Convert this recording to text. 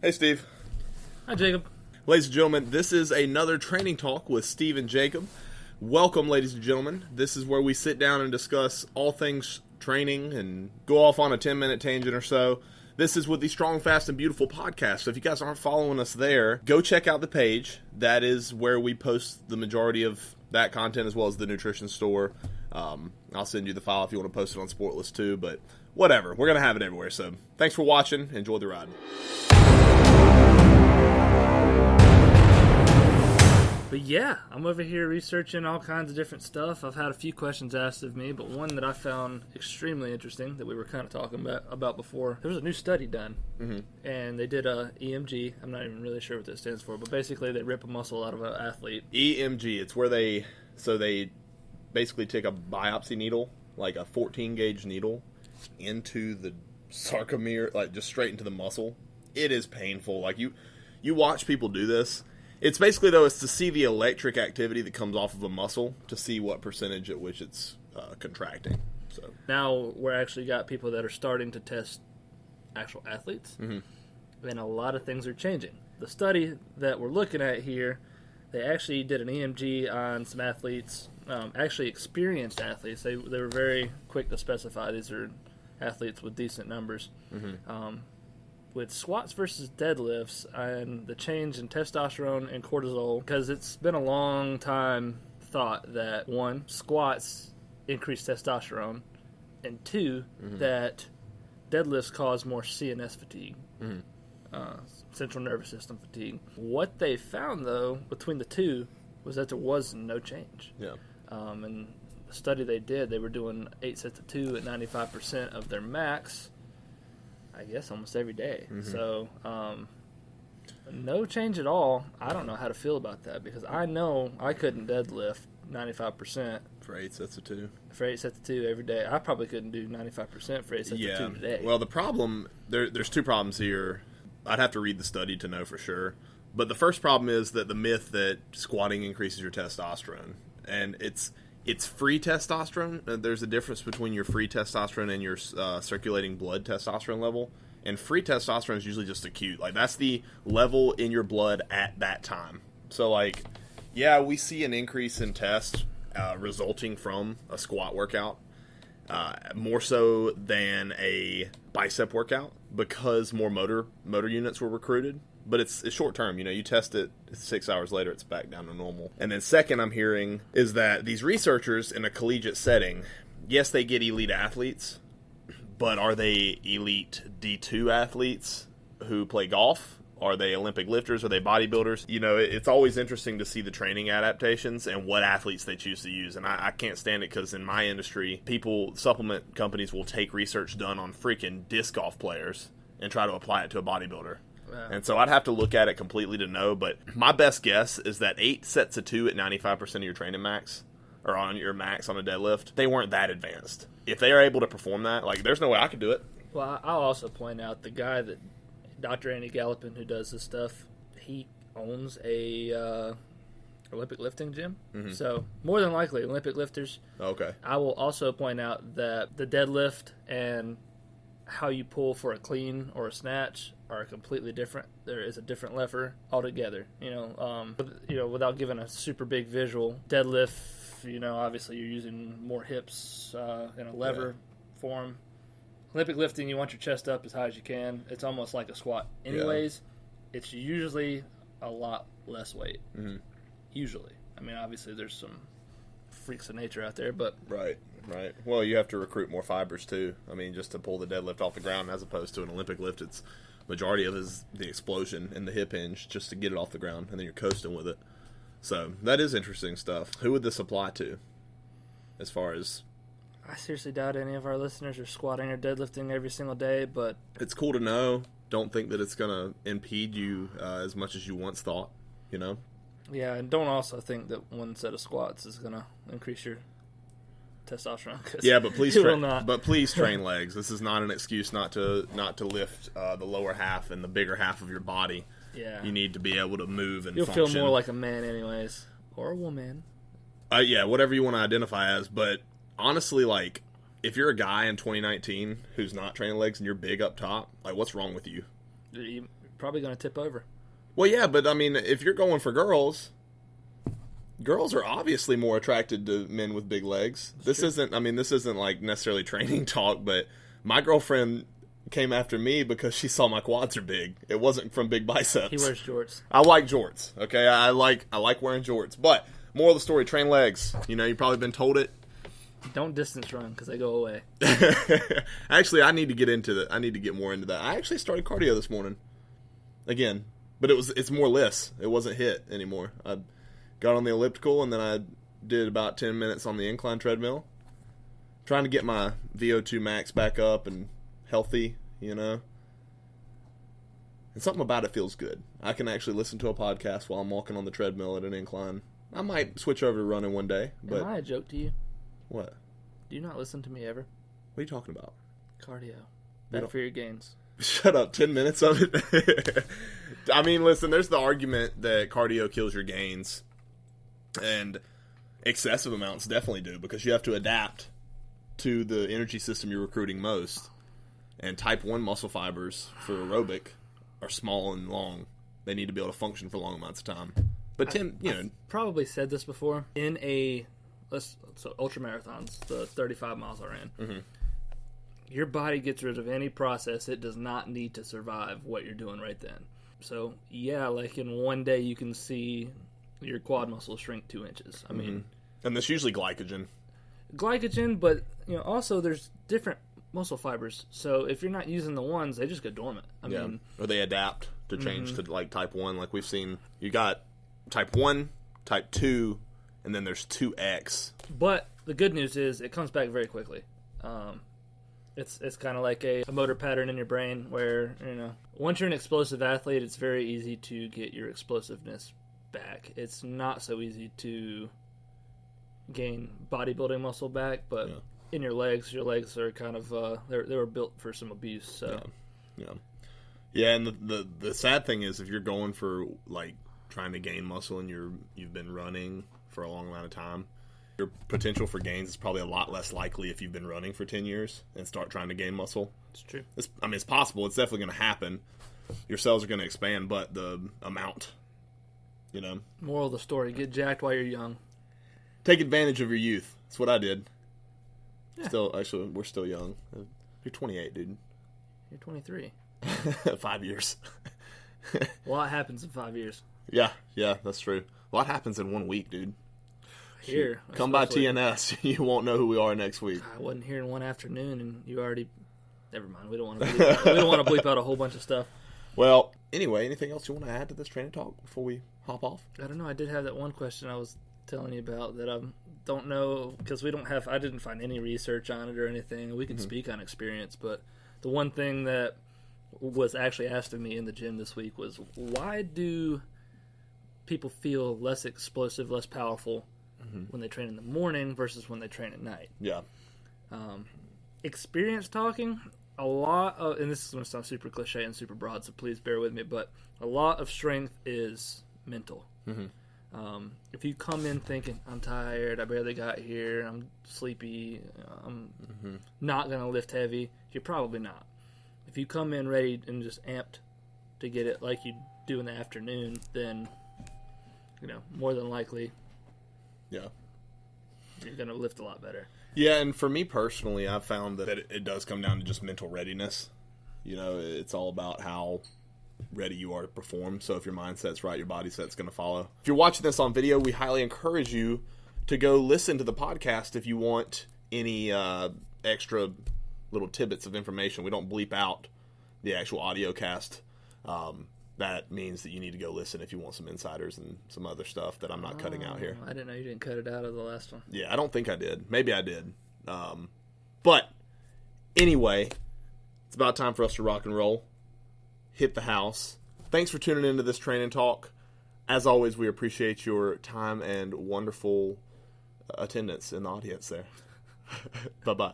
Hey, Steve. Hi, Jacob. Ladies and gentlemen, this is another training talk with Steven Jakob. Welcome, ladies and gentlemen. This is where we sit down and discuss all things training and go off on a 10-minute tangent or so. This is with the Strong, Fast, and Beautiful podcast. So if you guys aren't following us there, go check out the page. That is where we post the majority of that content, as well as the nutrition store. I'll send you the file if you want to post it on Sportless too, but whatever. We're going to have it everywhere. So thanks for watching. Enjoy the ride. But yeah, I'm over here researching all kinds of different stuff. I've had a few questions asked of me, but one that I found extremely interesting that we were kind of talking about before. There was a new study done, and they did a EMG. I'm not even really sure what that stands for, but basically they rip a muscle out of an athlete. EMG, it's where they basically take a biopsy needle, like a 14-gauge needle, into the sarcomere, like just straight into the muscle. It is painful. Like you watch people do this. It's basically, though, it's to see the electric activity that comes off of a muscle to see what percentage at which it's contracting. So now we're actually got people that are starting to test actual athletes, and a lot of things are changing. The study that we're looking at here, they actually did an EMG on some athletes, actually experienced athletes. They were very quick to specify these are athletes with decent numbers. With squats versus deadlifts and the change in testosterone and cortisol, because it's been a long time thought that, one, squats increase testosterone, and two, that deadlifts cause more CNS fatigue, central nervous system fatigue. What they found, though, between the two was that there was no change. Yeah. And the study they did, they were doing 8 sets of 2 at 95% of their max, I guess almost every day. So, no change at all. I don't know how to feel about that because I know I couldn't deadlift 95% for 8 sets of 2. For 8 sets of 2 every day. I probably couldn't do 95% for 8 sets of 2 today. Well, the problem, there's two problems here. I'd have to read the study to know for sure. But the first problem is that the myth that squatting increases your testosterone. And it's free testosterone. There's a difference between your free testosterone and your circulating blood testosterone level. And free testosterone is usually just acute. Like, that's the level in your blood at that time. So, like, yeah, we see an increase in test resulting from a squat workout, more so than a bicep workout, because more motor units were recruited. But it's short term, you test it 6 hours later, it's back down to normal. And then second I'm hearing is that these researchers in a collegiate setting, yes, they get elite athletes, but are they elite D2 athletes who play golf? Are they Olympic lifters? Are they bodybuilders? It's always interesting to see the training adaptations and what athletes they choose to use. And I can't stand it because in my industry, supplement companies will take research done on freaking disc golf players and try to apply it to a bodybuilder. And so I'd have to look at it completely to know, but my best guess is that 8 sets of 2 at 95% of your training max, or on your max on a deadlift, they weren't that advanced. If they are able to perform that, like, there's no way I could do it. Well, I'll also point out the guy that, Dr. Andy Gallopin, who does this stuff, he owns a Olympic lifting gym. So more than likely, Olympic lifters. Okay. I will also point out that the deadlift and how you pull for a clean or a snatch are completely different. There is a different lever altogether. Without giving a super big visual, deadlift, obviously you're using more hips in a lever form. Olympic lifting, you want your chest up as high as you can. It's almost like a squat. Anyways, it's usually a lot less weight. Usually. I mean, obviously there's some freaks of nature out there, but Right. Well, you have to recruit more fibers too. I mean, just to pull the deadlift off the ground, as opposed to an Olympic lift, it's majority of it is the explosion and the hip hinge just to get it off the ground, and then you're coasting with it. So that is interesting stuff. Who would this apply to? As far as, I seriously doubt any of our listeners are squatting or deadlifting every single day, but it's cool to know. Don't think that it's gonna impede you as much as you once thought. Yeah, and don't also think that one set of squats is gonna increase your testosterone. Yeah, but please will not. But please train legs. This is not an excuse not to lift the lower half and the bigger half of your body. Yeah, you need to be able to move and you'll function. feel more like a man, anyways, or a woman. Yeah, whatever you want to identify as. But honestly, like, if you're a guy in 2019 who's not training legs and you're big up top, like, what's wrong with you? probably going to tip over. Well, yeah, but I mean, if you're going for girls are obviously more attracted to men with big legs. This isn't like necessarily training talk, but my girlfriend came after me because she saw my quads are big. It wasn't from big biceps. He wears jorts. I like jorts. Okay, I like wearing jorts. But moral of the story: train legs. You've probably been told it. Don't distance run because they go away. Actually, I need to get into that. I need to get more into that. I actually started cardio this morning again, but it's more less. It wasn't hit anymore. I got on the elliptical and then I did about 10 minutes on the incline treadmill, trying to get my VO2 max back up and healthy. And something about it feels good. I can actually listen to a podcast while I'm walking on the treadmill at an incline. I might switch over to running one day. But am I a joke to you? What? Do you not listen to me ever? What are you talking about? Cardio. Bad for your gains. Shut up. 10 minutes of it? I mean, listen, there's the argument that cardio kills your gains. And excessive amounts definitely do, because you have to adapt to the energy system you're recruiting most. And type 1 muscle fibers for aerobic are small and long. They need to be able to function for long amounts of time. But I've probably said this before. In so ultra marathons, the 35 miles I ran, mm-hmm. your body gets rid of any process it does not need to survive what you're doing right then. So yeah, like in one day you can see your quad muscles shrink 2 inches. I mean, and that's usually glycogen, but also there's different muscle fibers. So if you're not using the ones, they just go dormant. I mean, or they adapt to change to like type 1. Like we've seen, you got type 1, type 2. And then there's 2X. But the good news is it comes back very quickly. It's kind of like a motor pattern in your brain where, once you're an explosive athlete, it's very easy to get your explosiveness back. It's not so easy to gain bodybuilding muscle back, but in your legs are kind of, they were built for some abuse. So Yeah, and the sad thing is if you're going for, like, trying to gain muscle and you've been running for a long amount of time, your potential for gains is probably a lot less likely if you've been running for 10 years and start trying to gain muscle. It's true. It's possible. It's definitely going to happen. Your cells are going to expand, but the amount, Moral of the story, get jacked while you're young. Take advantage of your youth. That's what I did. Yeah. Actually, we're still young. You're 28, dude. You're 23. 5 years. A lot happens in 5 years. Yeah, that's true. A lot happens in 1 week, dude. Here. Come by TNS. You won't know who we are next week. I wasn't here in one afternoon, and you already... Never mind. We don't want to bleep out a whole bunch of stuff. Well, anyway, anything else you want to add to this training talk before we hop off? I don't know. I did have that one question I was telling you about that I don't know, because I didn't find any research on it or anything. We can speak on experience, but the one thing that was actually asked of me in the gym this week was, why do people feel less explosive, less powerful when they train in the morning versus when they train at night? Yeah. Experience talking, a lot of, and this is going to sound super cliche and super broad, so please bear with me, but a lot of strength is mental. If you come in thinking, I'm tired, I barely got here, I'm sleepy, I'm not going to lift heavy, you're probably not. If you come in ready and just amped to get it like you do in the afternoon, then, more than likely, you're going to lift a lot better. Yeah, and for me personally, I've found that it does come down to just mental readiness. It's all about how ready you are to perform. So if your mindset's right, your body set's going to follow. If you're watching this on video, we highly encourage you to go listen to the podcast if you want any extra little tidbits of information. We don't bleep out the actual audio cast. That means that you need to go listen if you want some insiders and some other stuff that I'm not cutting out here. I didn't know you didn't cut it out of the last one. Yeah, I don't think I did. Maybe I did. But anyway, it's about time for us to rock and roll. Hit the house. Thanks for tuning into this training talk. As always, we appreciate your time and wonderful attendance in the audience there. Bye-bye.